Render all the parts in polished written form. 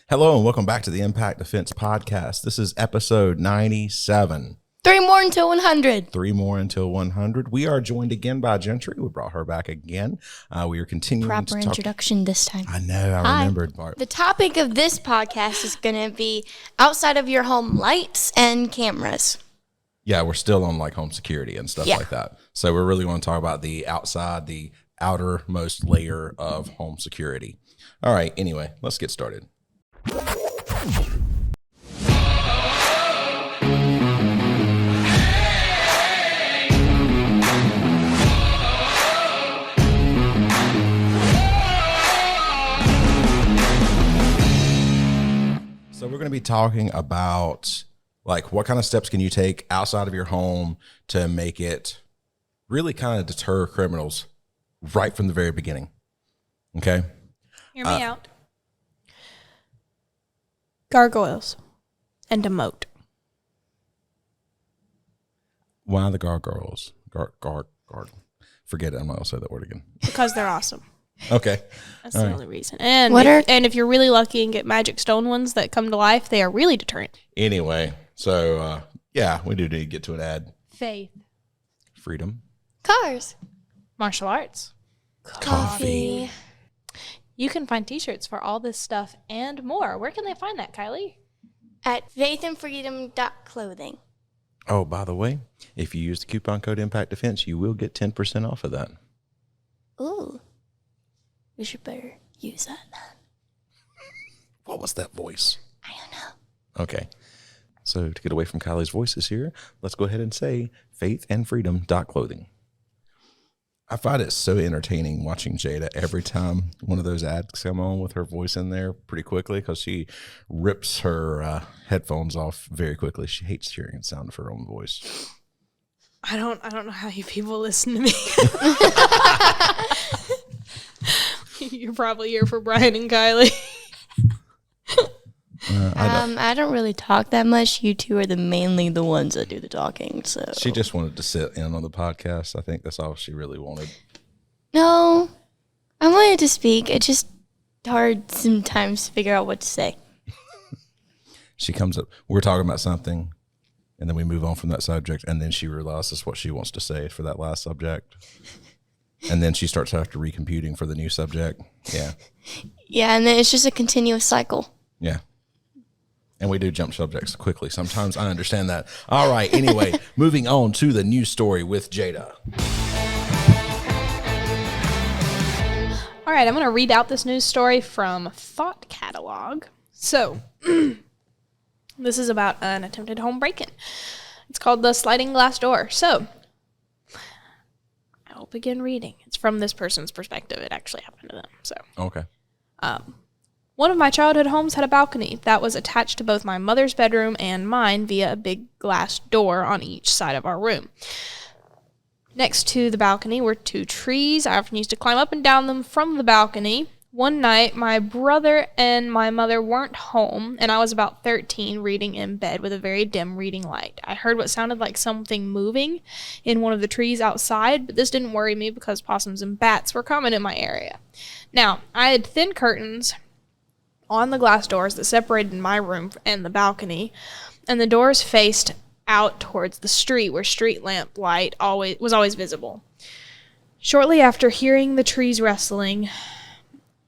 Hello and welcome back to the Impact Defense Podcast. This is episode 97. 3 more until 100. 3 more until 100. We are joined again by Jentry. We brought her back again. We are continuing Proper to talk. introduction this time. I know, I remembered. The topic of this podcast is going to be outside of your home lights and cameras. Yeah, we're still on like home security and stuff like that. So we're really going to talk about the outside, the outermost layer of home security. All right, anyway, let's get started. So we're going to be talking about like what kind of steps can you take outside of your home to make it really kind of deter criminals right from the very beginning. Okay? Hear me out. Gargoyles and a moat. Why the gargoyles? Forget it. I'm not going to say that word again. Because they're awesome. Okay. That's the only reason. And if you're really lucky and get magic stone ones that come to life, they are really deterrent. Anyway, so yeah, we do need to get to an ad. Faith. Freedom. Cars. Martial arts. Coffee. You can find t-shirts for all this stuff and more. Where can they find that, Kylie? At faithandfreedom.clothing. Oh, by the way, if you use the coupon code Impact Defense, you will get 10% off of that. Ooh. We should better use that then. What was that voice? I don't know. Okay. So to get away from Kylie's voices here, let's go ahead and say faithandfreedom.clothing. I find it so entertaining watching Jada every time one of those ads come on with her voice in there pretty quickly because she rips her headphones off very quickly. She hates hearing the sound of her own voice. I don't know how you people listen to me. You're probably here for Brian and Kylie. I don't really talk that much. You two are mainly the ones that do the talking. So she just wanted to sit in on the podcast. I think that's all she really wanted. No, I wanted to speak. It's just hard sometimes to figure out what to say. She comes up, we're talking about something, and then we move on from that subject, and then she realizes what she wants to say for that last subject. And then she starts after recomputing for the new subject. Yeah. Yeah, and then it's just a continuous cycle. Yeah. And we do jump subjects quickly. Sometimes I understand that. All right. Anyway, moving on to the news story with Jada. All right, I'm going to read out this news story from Thought Catalog. So, this is about an attempted home break-in. It's called The Sliding Glass Door. So, I will begin reading. It's from this person's perspective. It actually happened to them. So, Okay. One of my childhood homes had a balcony that was attached to both my mother's bedroom and mine via a big glass door on each side of our room. Next to the balcony were 2 trees. I often used to climb up and down them from the balcony. One night, my brother and my mother weren't home, and I was about 13 reading in bed with a very dim reading light. I heard what sounded like something moving in one of the trees outside, but this didn't worry me because possums and bats were common in my area. Now, I had thin curtains on the glass doors that separated my room and the balcony, and the doors faced out towards the street where street lamp light was always visible. Shortly after hearing the trees rustling,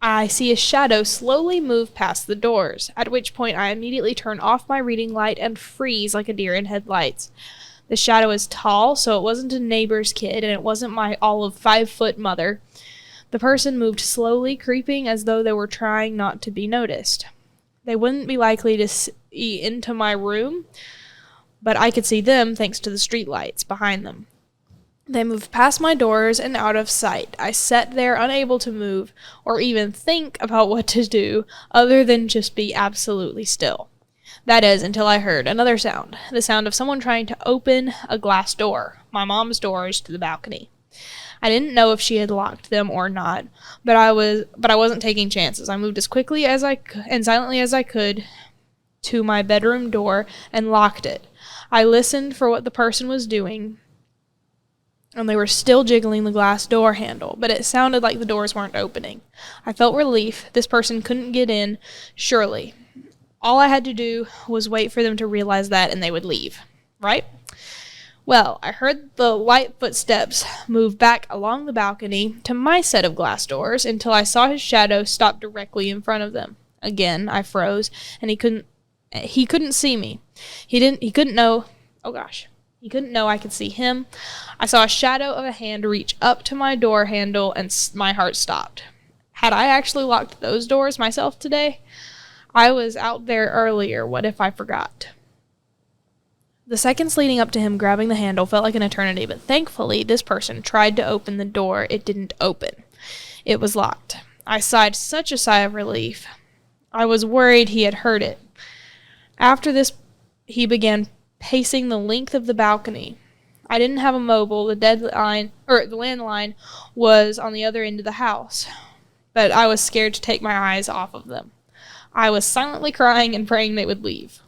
I see a shadow slowly move past the doors, at which point I immediately turn off my reading light and freeze like a deer in headlights. The shadow is tall, so it wasn't a neighbor's kid, and it wasn't my all of 5-foot mother. The person moved slowly, creeping as though they were trying not to be noticed. They wouldn't be likely to see into my room, but I could see them thanks to the streetlights behind them. They moved past my doors and out of sight. I sat there unable to move or even think about what to do other than just be absolutely still. That is, until I heard another sound, the sound of someone trying to open a glass door, my mom's doors to the balcony. I didn't know if she had locked them or not, but I wasn't taking chances. I moved as quickly as I could and silently as I could to my bedroom door and locked it. I listened for what the person was doing, and they were still jiggling the glass door handle, but it sounded like the doors weren't opening. I felt relief. This person couldn't get in, surely. All I had to do was wait for them to realize that and they would leave, right? Well, I heard the light footsteps move back along the balcony to my set of glass doors until I saw his shadow stop directly in front of them. Again, I froze, and he couldn't see me. He couldn't know I could see him. I saw a shadow of a hand reach up to my door handle, and my heart stopped. Had I actually locked those doors myself today? I was out there earlier. What if I forgot? The seconds leading up to him grabbing the handle felt like an eternity, but thankfully, this person tried to open the door. It didn't open. It was locked. I sighed such a sigh of relief. I was worried he had heard it. After this, he began pacing the length of the balcony. I didn't have a mobile. The landline was on the other end of the house, but I was scared to take my eyes off of them. I was silently crying and praying they would leave.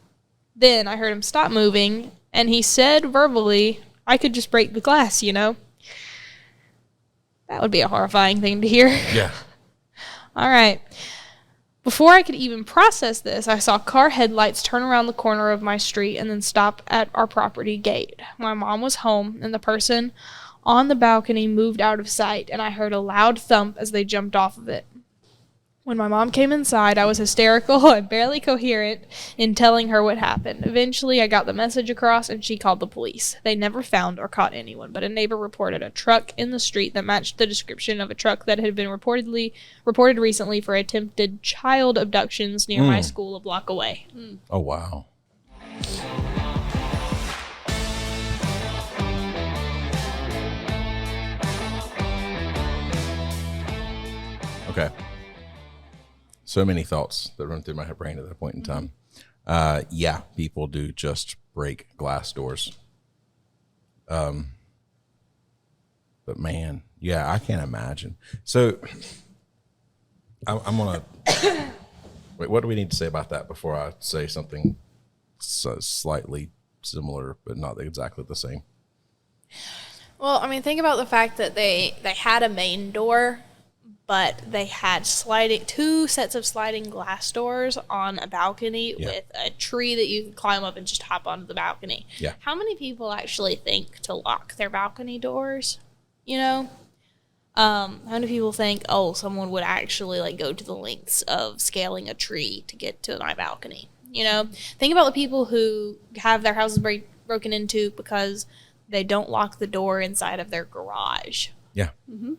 Then I heard him stop moving, and he said verbally, I could just break the glass, you know? That would be a horrifying thing to hear. Yeah. All right. Before I could even process this, I saw car headlights turn around the corner of my street and then stop at our property gate. My mom was home, and the person on the balcony moved out of sight, and I heard a loud thump as they jumped off of it. When my mom came inside, I was hysterical and barely coherent in telling her what happened. Eventually, I got the message across, and she called the police. They never found or caught anyone, but a neighbor reported a truck in the street that matched the description of a truck that had been reported recently for attempted child abductions near my school a block away. Oh, wow. Okay. So many thoughts that run through my brain at that point in time. Yeah, people do just break glass doors. But man, yeah, I can't imagine. So I'm gonna wait. What do we need to say about that before I say something slightly similar, but not exactly the same? Well, I mean, think about the fact that they had a main door, but they had two sets of sliding glass doors on a balcony with a tree that you could climb up and just hop onto the balcony. Yeah. How many people actually think to lock their balcony doors? You know? How many people think, someone would actually go to the lengths of scaling a tree to get to my balcony? You know? Think about the people who have their houses broken into because they don't lock the door inside of their garage. Yeah. Mm-hmm.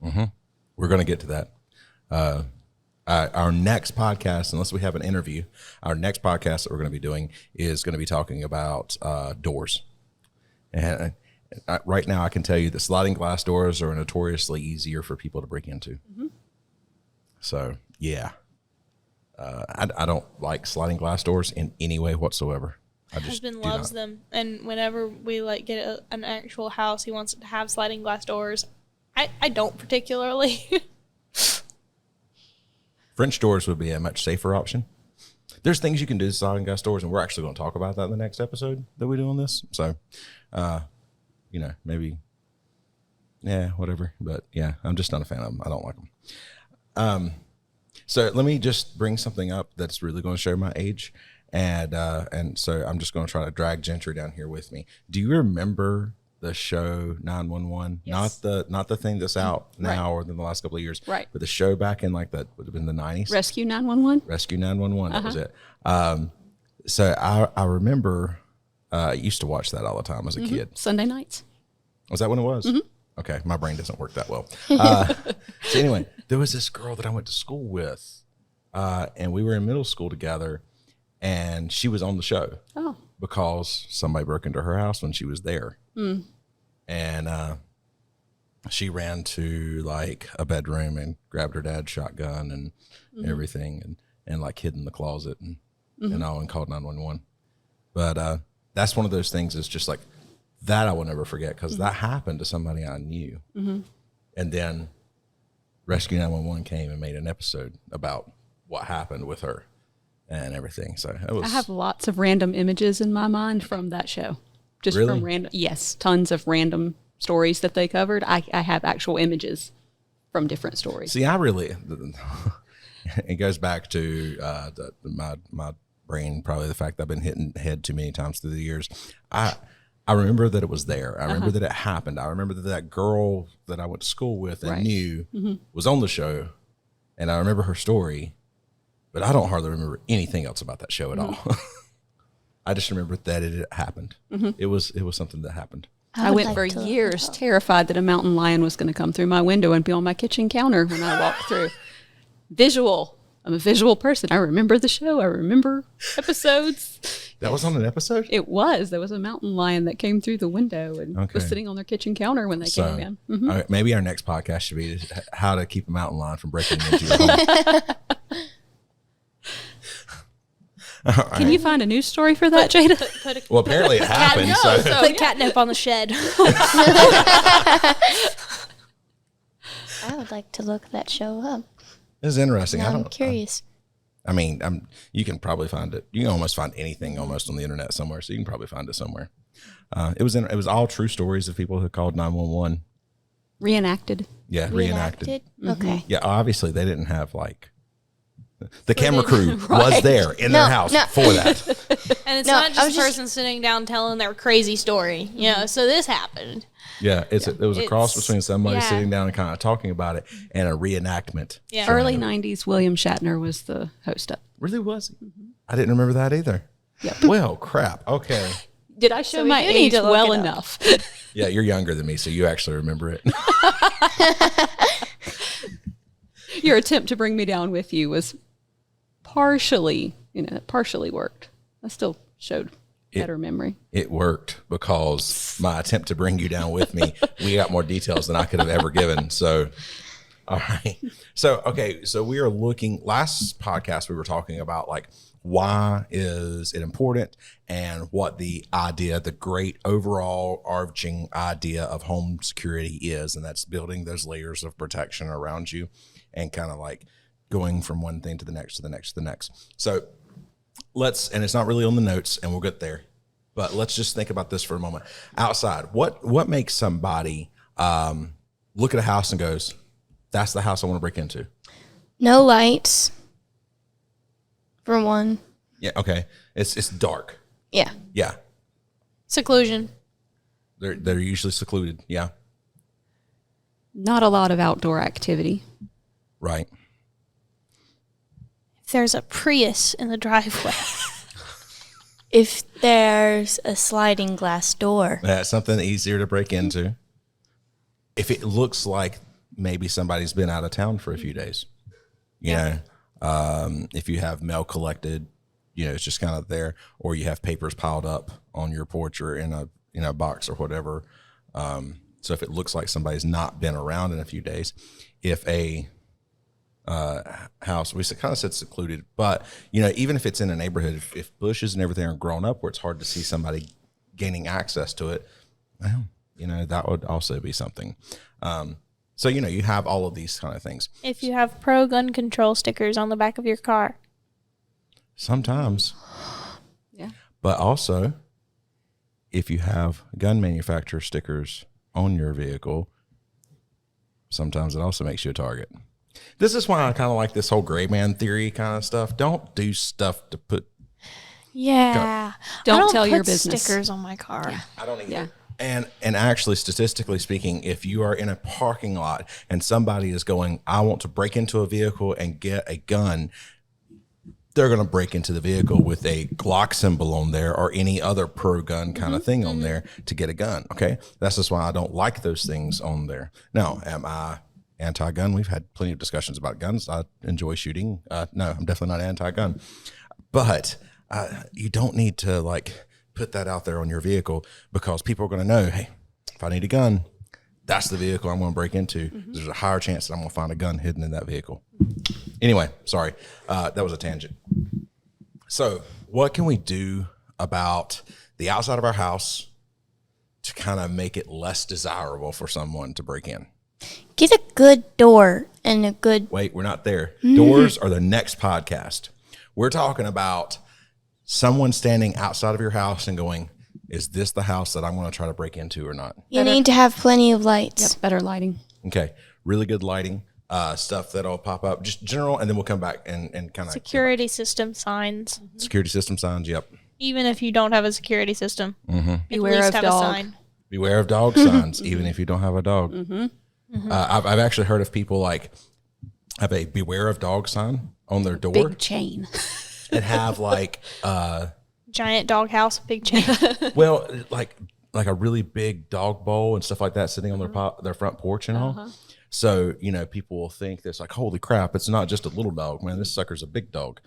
Mm-hmm. We're going to get to that. Our next podcast, unless we have an interview, our next podcast that we're going to be doing is going to be talking about doors. And right now I can tell you that sliding glass doors are notoriously easier for people to break into. Mm-hmm. So, yeah. I don't like sliding glass doors in any way whatsoever. My husband loves them. And whenever we get an actual house, he wants it to have sliding glass doors. I don't particularly. French doors would be a much safer option. There's things you can do to sliding glass doors, and we're actually going to talk about that in the next episode that we do on this. So, maybe, whatever. But yeah, I'm just not a fan of them. I don't like them. So let me just bring something up that's really going to show my age, and so I'm just going to try to drag Jentry down here with me. Do you remember the show 911? Yes. Not the thing that's out now or in the last couple of years, right? But the show back in that would have been the 90s. Rescue 911. Rescue 911. That was it. So I remember I used to watch that all the time as a kid. Sunday nights. Was that when it was? Mm-hmm. Okay, my brain doesn't work that well. So anyway, there was this girl that I went to school with, and we were in middle school together, and she was on the show. Oh. Because somebody broke into her house when she was there. Mm. And she ran to a bedroom and grabbed her dad's shotgun and everything and hid in the closet and all and called 911. But that's one of those things that's just that I will never forget because that happened to somebody I knew. Mm-hmm. And then Rescue 911 came and made an episode about what happened with her and everything. So I have lots of random images in my mind from that show. Just really? From random, yes, tons of random stories that they covered. I have actual images from different stories. See, I really, it goes back to my brain, probably the fact that I've been hitting head too many times through the years. I remember that it was there. I remember that it happened. I remember that girl that I went to school with and knew was on the show, and I remember her story, but I don't hardly remember anything else about that show at all. I just remember that it happened. It was something that happened. I went for years terrified that a mountain lion was going to come through my window and be on my kitchen counter when I walked through. Visual. I'm a visual person. I remember the show. I remember episodes. That was on an episode? It was. There was a mountain lion that came through the window and was sitting on their kitchen counter when they came in. All right, maybe our next podcast should be how to keep a mountain lion from breaking into your home. Can you find a news story for that, Jada? Well, apparently it happened. Put catnip on the shed. I would like to look that show up. It's interesting. I'm curious. I mean, you can probably find it. You can almost find anything almost on the internet somewhere, so you can probably find it somewhere. It was all true stories of people who called 911. Reenacted. Yeah, reenacted. Okay. Yeah, obviously they didn't have the camera crew was there in their house for that. And it's not just a person sitting down telling their crazy story, so this happened. Yeah, it was a cross between somebody sitting down and kind of talking about it and a reenactment. Yeah. Early 90s, William Shatner was the host of. Really was? I didn't remember that either. Yep. Well, crap. Okay. Did I show my age well enough? Yeah, you're younger than me, so you actually remember it. Your attempt to bring me down with you was partially worked. I still showed better memory. It worked because my attempt to bring you down with me, we got more details than I could have ever given. So, all right. So, okay. So we are looking, last podcast, we were talking about why is it important and what the great overall arching idea of home security is. And that's building those layers of protection around you and kind of going from one thing to the next, to the next, to the next. So and it's not really on the notes and we'll get there, but let's just think about this for a moment. Outside, what makes somebody look at a house and goes, that's the house I want to break into? No lights, for one. Yeah, okay. It's dark. Yeah. Yeah. Seclusion. They're usually secluded. Yeah. Not a lot of outdoor activity. Right. If there's a Prius in the driveway. If there's a sliding glass door. That's something easier to break into. If it looks like maybe somebody's been out of town for a few days, you know, if you have mail collected, it's just kind of there, or you have papers piled up on your porch or in a box or whatever. So if it looks like somebody's not been around in a few days, if a house, we kind of said secluded, but even if it's in a neighborhood, if bushes and everything are grown up where it's hard to see somebody gaining access to it, well, that would also be something. So you have all of these kind of things. If you have pro gun control stickers on the back of your car. Sometimes. Yeah. But also, if you have gun manufacturer stickers on your vehicle, sometimes it also makes you a target. This is why I kind of like this whole gray man theory kind of stuff. Don't do stuff to put. Yeah. Don't tell your business. Stickers on my car. Yeah. I don't either. Yeah. And actually, statistically speaking, if you are in a parking lot and somebody is going, I want to break into a vehicle and get a gun, they're going to break into the vehicle with a Glock symbol on there or any other pro-gun kind of thing on there to get a gun, okay? That's just why I don't like those things on there. Now, am I anti-gun? We've had plenty of discussions about guns. I enjoy shooting. No, I'm definitely not anti-gun. But you don't need to, put that out there on your vehicle because people are going to know, hey, if I need a gun, that's the vehicle I'm going to break into. There's a higher chance that I'm going to find a gun hidden in that vehicle. Anyway, sorry. That was a tangent. So what can we do about the outside of our house to kind of make it less desirable for someone to break in? Get a good door and a good... Wait, we're not there. Doors are the next podcast. We're talking about someone standing outside of your house and going, is this the house that I'm going to try to break into or not? You need to have plenty of lights. Yep, better lighting. Okay, really good lighting. stuff that'll pop up, just general, and then we'll come back and kind of Security system signs. security system signs. Yep. Even if you don't have a security system, at Beware least of have dog. a sign. Beware of dog signs, even if you don't have a dog. I've actually heard of people like have a beware of dog sign on their door Big chain. and have like Giant doghouse, big chain. well, like a really big dog bowl and stuff like that sitting on their front porch and all. So, people will think this like, holy crap, it's not just a little dog, man. This sucker's a big dog.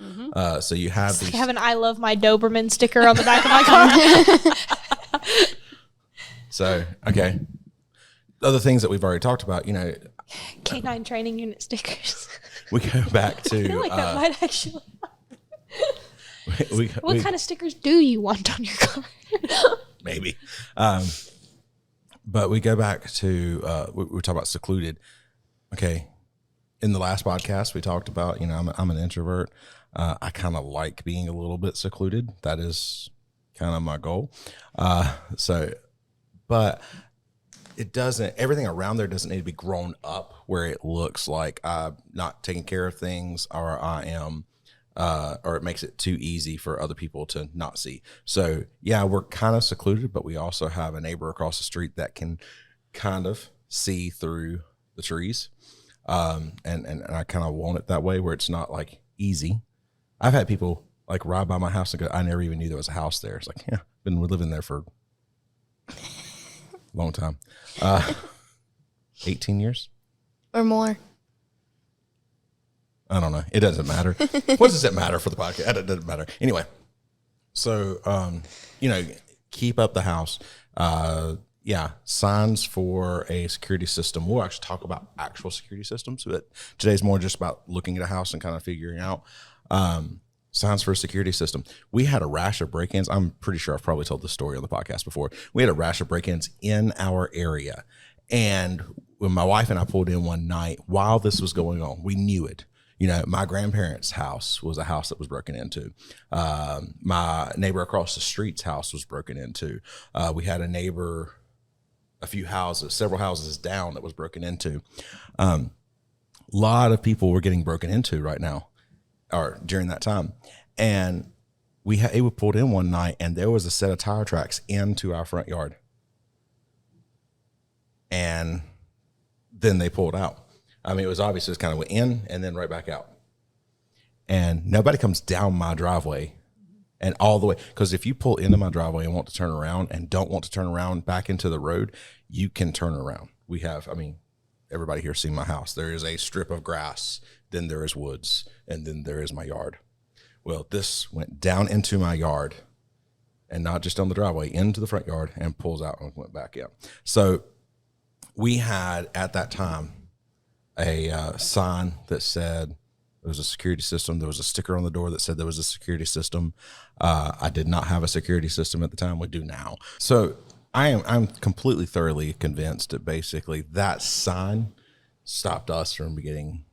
So you have these. I have an I love my Doberman sticker on the back of my car. So, okay. Other things that we've already talked about, Canine training unit stickers. we go back to. I feel like that might actually. we, What kind of stickers do you want on your car? maybe. But we go back to we talk about secluded. Okay, in the last podcast we talked about I'm an introvert. I kind of like being a little bit secluded. That is kind of my goal. But it doesn't. Everything around there doesn't need to be grown up where it looks like I'm not taking care of things, or I am. Or it makes it too easy for other people to not see. So yeah, we're kind of secluded, but we also have a neighbor across the street that can kind of see through the trees. And I kind of want it that way where it's not like easy. I've had people like ride by my house and go, I never even knew there was a house there. It's like, yeah, been living there for a long time. 18 years Or more. I don't know. It doesn't matter. What does it matter for the podcast? It doesn't matter. Anyway, so, keep up the house. Signs for a security system. We'll actually talk about actual security systems, but today's more just about looking at a house and kind of figuring out signs for a security system. We had a rash of break-ins. I'm pretty sure I've probably told this story on the podcast before. We had a rash of break-ins in our area. And when my wife and I pulled in one night while this was going on, we knew it. My grandparents' house was a house that was broken into. My neighbor across the street's house was broken into. We had a neighbor, several houses down that was broken into. A lot of people were getting broken into right now, or during that time. And it was pulled in one night, and there was a set of tire tracks into our front yard. And then they pulled out. I mean, it was obvious. It just kind of went in and then right back out. And nobody comes down my driveway and all the way. Because if you pull into my driveway and want to turn around and don't want to turn around back into the road, you can turn around. Everybody here seen my house. There is a strip of grass, then there is woods, and then there is my yard. Well, this went down into my yard and not just on the driveway, into the front yard, and pulls out and went back in. So we had, at that time, a sign that said there was a security system. There was a sticker on the door that said there was a security system. I did not have a security system at the time. We do now. So I'm completely thoroughly convinced that basically that sign stopped us from getting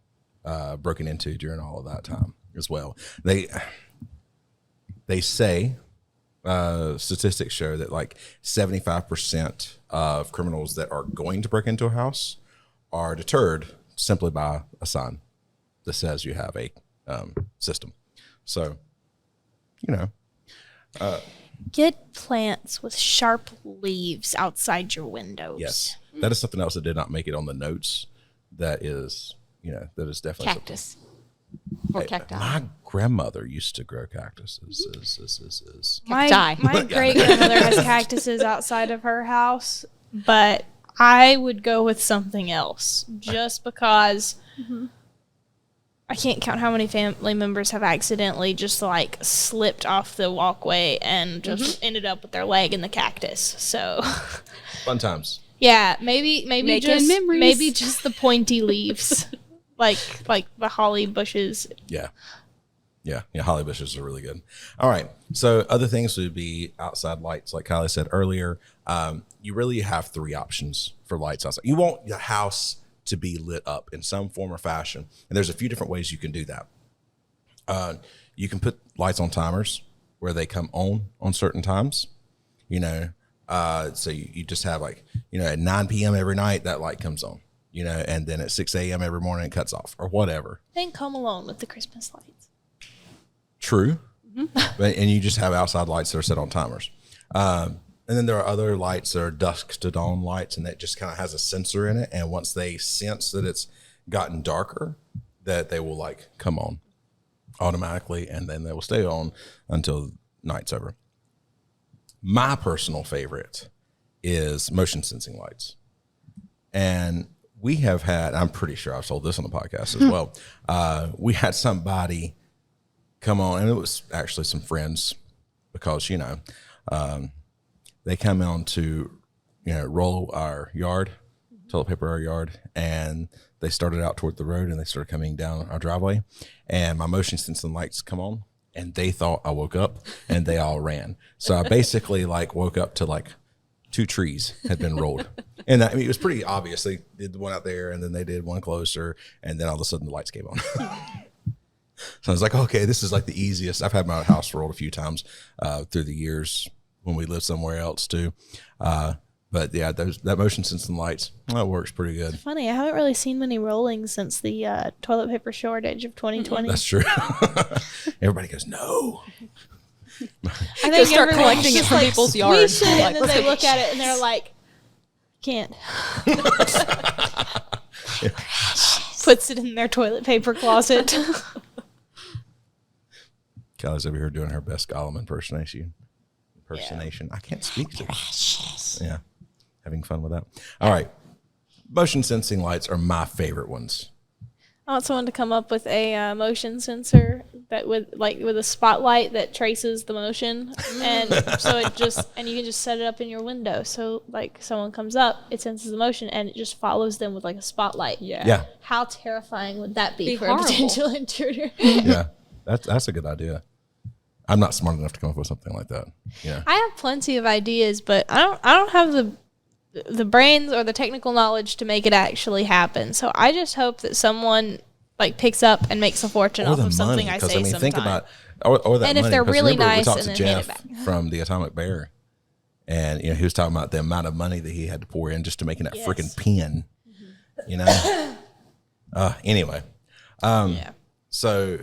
broken into during all of that time as well. They say statistics show that like 75% of criminals that are going to break into a house are deterred simply by a sign that says you have a system. So, Get plants with sharp leaves outside your windows. yes, that is something else that did not make it on the notes. That is, that is definitely Cactus. Or cacti. My grandmother used to grow cactuses. My great grandmother has cactuses outside of her house, but I would go with something else just because I can't count how many family members have accidentally just like slipped off the walkway and just ended up with their leg in the cactus. So Fun times. yeah, maybe Making just memories. maybe just the pointy leaves, like the holly bushes. Yeah. Holly bushes are really good. All right. So other things would be outside lights, like Kylie said earlier. You really have three options for lights outside. You want your house to be lit up in some form or fashion, and there's a few different ways you can do that. You can put lights on timers where they come on certain times. So you just have like at 9 p.m. every night that light comes on. you know, and then at 6 a.m. every morning it cuts off or whatever. Think Home Alone with the Christmas lights. True. And you just have outside lights that are set on timers. And then there are other lights that are dusk to dawn lights, and that just kind of has a sensor in it. And once they sense that it's gotten darker, that they will like come on automatically, and then they will stay on until night's over. My personal favorite is motion sensing lights. And we have had, I'm pretty sure I've sold this on the podcast as well. We had somebody come on, and it was actually some friends because, you know, they come on to, you know, roll our yard, toilet paper our yard, and they started out toward the road and they started coming down our driveway, and my motion sensing lights come on, and they thought I woke up and they all ran. So I basically like woke up to like 2 trees had been rolled. And I mean, it was pretty obvious. They did the one out there and then they did one closer, and then all of a sudden the lights came on. So I was like, okay, this is like the easiest. I've had my house rolled a few times through the years when we lived somewhere else too. But yeah, that motion sensing lights, that works pretty good. Funny, I haven't really seen many rollings since the toilet paper shortage of 2020. That's true. Everybody goes, no. I Go start everyone's collecting it just from like, people's "We yards." should," Like, and then they look at it and they're like, can't. Puts it in their toilet paper closet. Kelly's over here doing her best Gollum impersonation. I can't speak. Yeah, having fun with that. All right, motion sensing lights are my favorite ones. I want someone to come up with a motion sensor that with a spotlight that traces the motion, and so it just, and you can just set it up in your window. So like someone comes up, it senses the motion, and it just follows them with like a spotlight. Yeah. How terrifying would that be for horrible. a potential intruder? Yeah, that's a good idea. I'm not smart enough to come up with something like that. Yeah. I have plenty of ideas, but I don't have the brains or the technical knowledge to make it actually happen. So I just hope that someone like picks up and makes a fortune Or off the of something money, I because say I mean, sometime. think about, or that And if money, they're 'cause really remember, we nice, talked and to then hand it Jeff back. from the Atomic Bear, and you know he was talking about the amount of money that he had to pour in just to making that Yes. freaking pen. You know. Anyway, Yeah. so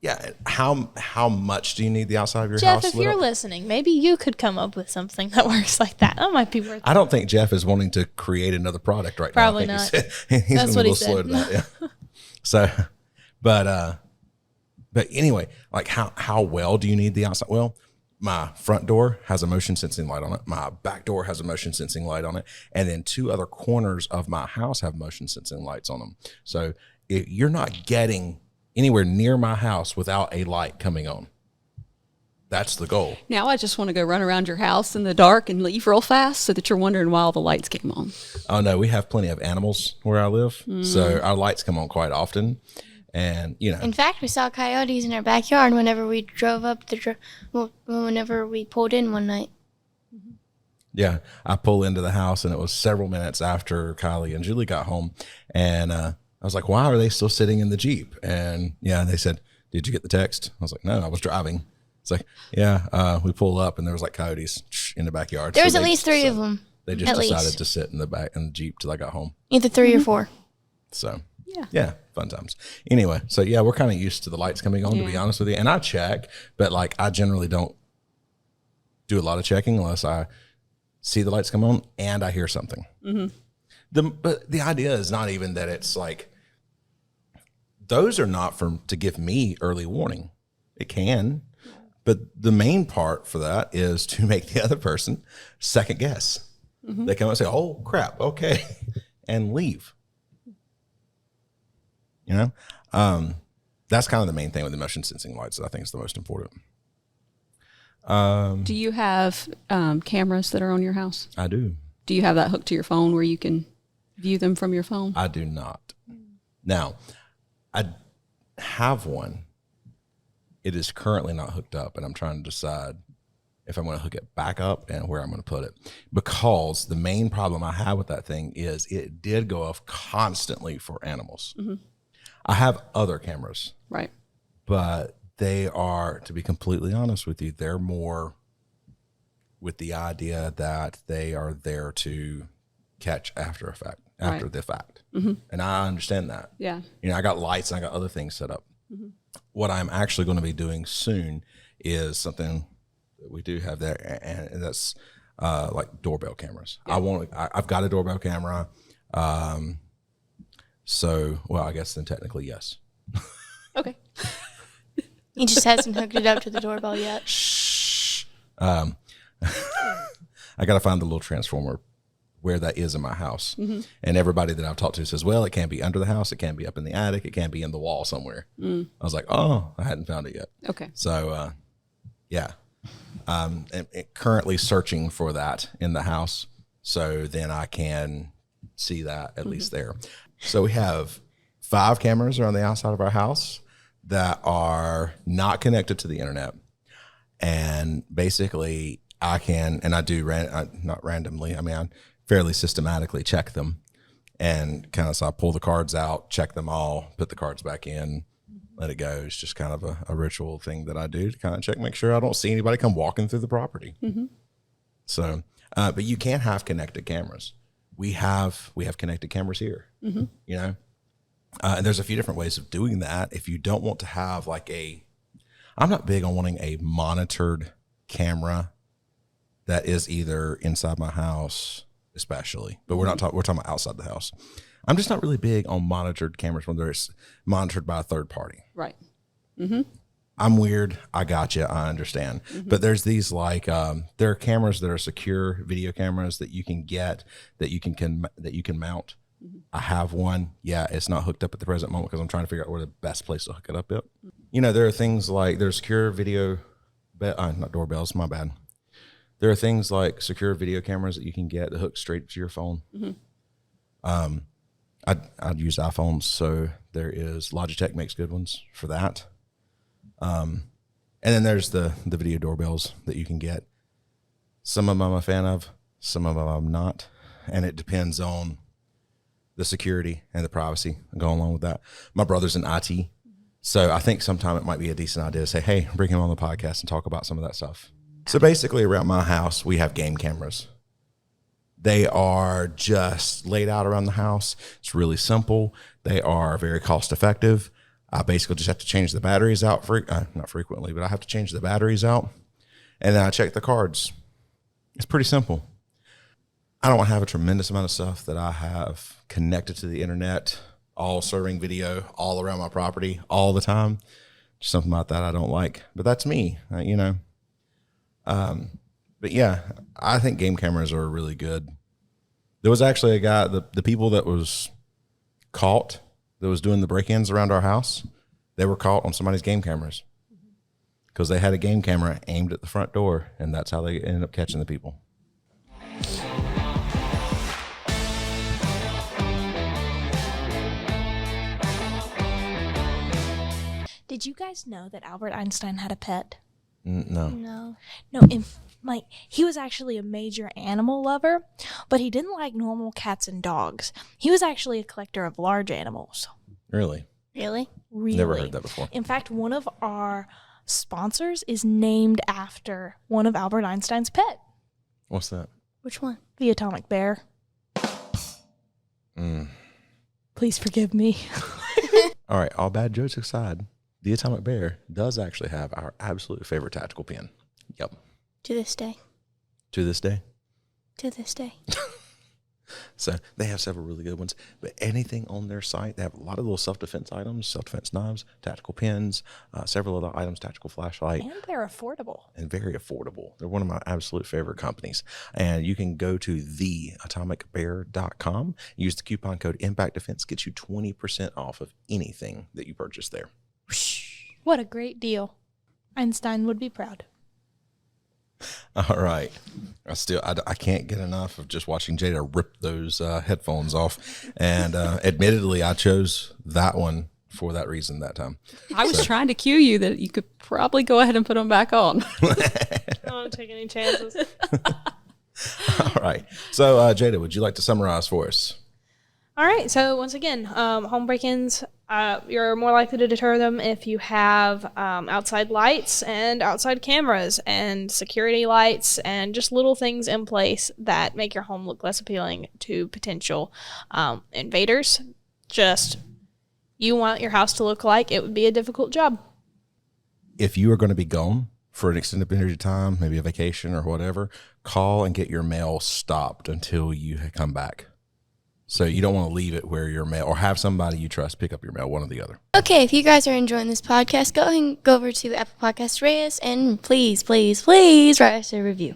yeah, how much do you need the outside of your Jeff, house if lit you're up? listening, maybe you could come up with something that works like that. That might be worth. I don't think Jeff is wanting to create another product right Probably now. I not. think he's That's gonna what be a he little slow said. to that. Yeah. So, but anyway, like how well do you need the outside? Well, my front door has a motion sensing light on it. My back door has a motion sensing light on it, and then 2 other corners of my house have motion sensing lights on them. So you're not getting anywhere near my house without a light coming on. That's the goal. Now I just want to go run around your house in the dark and leave real fast so that you're wondering why all the lights came on. Oh no, we have plenty of animals where I live, so our lights come on quite often. And you know, In fact, we saw coyotes in our backyard whenever we drove up whenever we pulled in one night. yeah, I pull into the house, and it was several minutes after Kylie and Julie got home, and I was like, "Why are they still sitting in the Jeep?" And yeah, they said, "Did you get the text?" I was like, "No, I was driving." It's like, yeah, we pull up, and there was like coyotes in the backyard. There was So at they least 3 of them. They just at decided least. to sit in the back in the Jeep till I got home. Either 3 or 4. So yeah, fun times. Anyway, so yeah, we're kind of used to the lights coming on, to be honest with you. And I check, but like I generally don't do a lot of checking unless I see the lights come on and I hear something. But the idea is not even that it's like those are not to give me early warning. It can, but the main part for that is to make the other person second guess. They come and say, "Oh crap, okay," and leave. You know, that's kind of the main thing with the motion sensing lights that I think is the most important. Do you have cameras that are on your house? I do. Do you have that hooked to your phone where you can view them from your phone? I do not. Now, I have one. It is currently not hooked up, and I'm trying to decide if I'm going to hook it back up and where I'm going to put it. Because the main problem I have with that thing is it did go off constantly for animals. I have other cameras, Right. but they are, to be completely honest with you, they're more with the idea that they are there to catch after effect. after Right. the fact. And I understand that. Yeah. I got lights and I got other things set up. What I'm actually going to be doing soon is something that we do have there, and that's like doorbell cameras. I've got a doorbell camera. So, well, I guess then technically yes. Okay. He just hasn't hooked it up to the doorbell yet. I got to find the little transformer where that is in my house. And everybody that I've talked to says, well, it can't be under the house. It can't be up in the attic. It can't be in the wall somewhere. I was like, oh, I hadn't found it yet. Okay. So, yeah. And currently searching for that in the house. So then I can see that at least there. So we have 5 cameras around the outside of our house that are not connected to the internet. And basically I can, and I do not randomly, I fairly systematically check them, and kind of, so I pull the cards out, check them all, put the cards back in, let it go. It's just kind of a ritual thing that I do to kind of check, make sure I don't see anybody come walking through the property. So, but you can have connected cameras. We have connected cameras here, and there's a few different ways of doing that. If you don't want to have I'm not big on wanting a monitored camera that is either inside my house, especially, but we're talking about outside the house. I'm just not really big on monitored cameras when they're monitored by a third party. Right. I'm weird. I got you. I understand. But there's these there are cameras that are secure video cameras that you can get, that you can mount. I have one. Yeah, it's not hooked up at the present moment because I'm trying to figure out where the best place to hook it up at. There are things like there's secure video, not doorbells. My bad. There are things like secure video cameras that you can get that hook straight to your phone. I'd use iPhones, so there is Logitech makes good ones for that. And then there's the video doorbells that you can get. Some of them I'm a fan of, some of them I'm not, and it depends on the security and the privacy going along with that. My brother's in IT, so I think sometime it might be a decent idea to say, hey, bring him on the podcast and talk about some of that stuff. So basically around my house, we have game cameras. They are just laid out around the house. It's really simple. They are very cost effective. I basically just have to change the batteries out, not frequently, but I have to change the batteries out. And then I check the cards. It's pretty simple. I don't have a tremendous amount of stuff that I have connected to the internet, all serving video all around my property all the time. Just something about that I don't like. But that's me, But yeah, I think game cameras are really good. There was actually a guy, the people that was caught that was doing the break-ins around our house, they were caught on somebody's game cameras because they had a game camera aimed at the front door, and that's how they ended up catching the people. Did you guys know that Albert Einstein had a pet? No. No, he was actually a major animal lover, but he didn't like normal cats and dogs. He was actually a collector of large animals. Really? Really? Really. Never heard that before. In fact, one of our sponsors is named after one of Albert Einstein's pet. What's that? Which one? The atomic bear. Please forgive me. All right, all bad jokes aside, the atomic bear does actually have our absolute favorite tactical pen. Yep. To this day. To this day. To this day. So they have several really good ones, but anything on their site, they have a lot of little self-defense items, self-defense knives, tactical pens, several other items, tactical flashlight. And they're affordable. And very affordable. They're one of my absolute favorite companies. And you can go to theatomicbear.com, use the coupon code ImpactDefense, gets you 20% off of anything that you purchase there. What a great deal. Einstein would be proud. All right. I can't get enough of just watching Jada rip those headphones off. And admittedly, I chose that one for that reason that time. I was trying to cue you that you could probably go ahead and put them back on. I don't take any chances. All right. So, Jada, would you like to summarize for us? All right. So once again, home break-ins, you're more likely to deter them if you have outside lights and outside cameras and security lights and just little things in place that make your home look less appealing to potential invaders. Just you want your house to look like it would be a difficult job. If you are going to be gone for an extended period of time, maybe a vacation or whatever, call and get your mail stopped until you come back. So you don't want to leave it where your mail, or have somebody you trust pick up your mail, one or the other. Okay, if you guys are enjoying this podcast, go ahead and go over to Apple Podcasts, rate us, and please, please, please write us a review.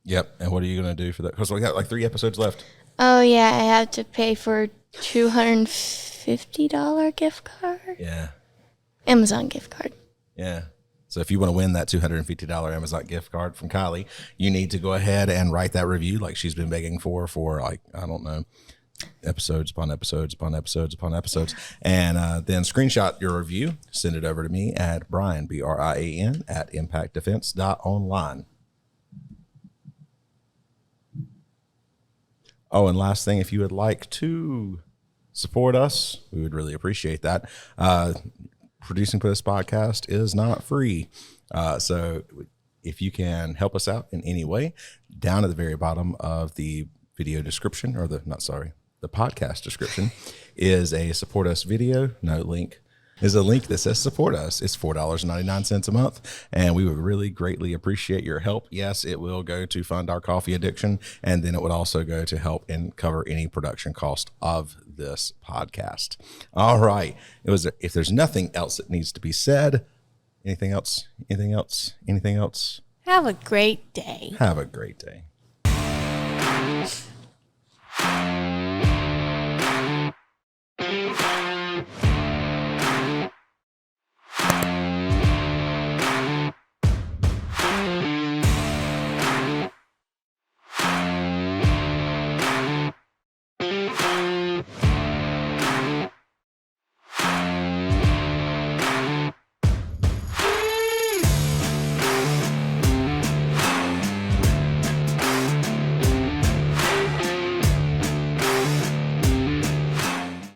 Yep. And what are you going to do for that? Because we got like 3 episodes left. Oh, yeah, I have to pay for $250 gift card. Yeah. Amazon gift card. Yeah. So if you want to win that $250 Amazon gift card from Kylie, you need to go ahead and write that review like she's been begging for like, I don't know, episodes upon episodes upon episodes upon episodes. And then screenshot your review, send it over to me at Brian, BRIAN, at impactdefense.online. Oh, and last thing, if you would like to support us, we would really appreciate that. Producing for this podcast is not free. So if you can help us out in any way, down at the very bottom of the video description, or the podcast description, is a support us video. Is a link that says support us. It's $4.99 a month, and we would really greatly appreciate your help. Yes, it will go to fund our coffee addiction, and then it would also go to help and cover any production cost of this podcast. All right. If there's nothing else that needs to be said, anything else? Have a great day. Have a great day.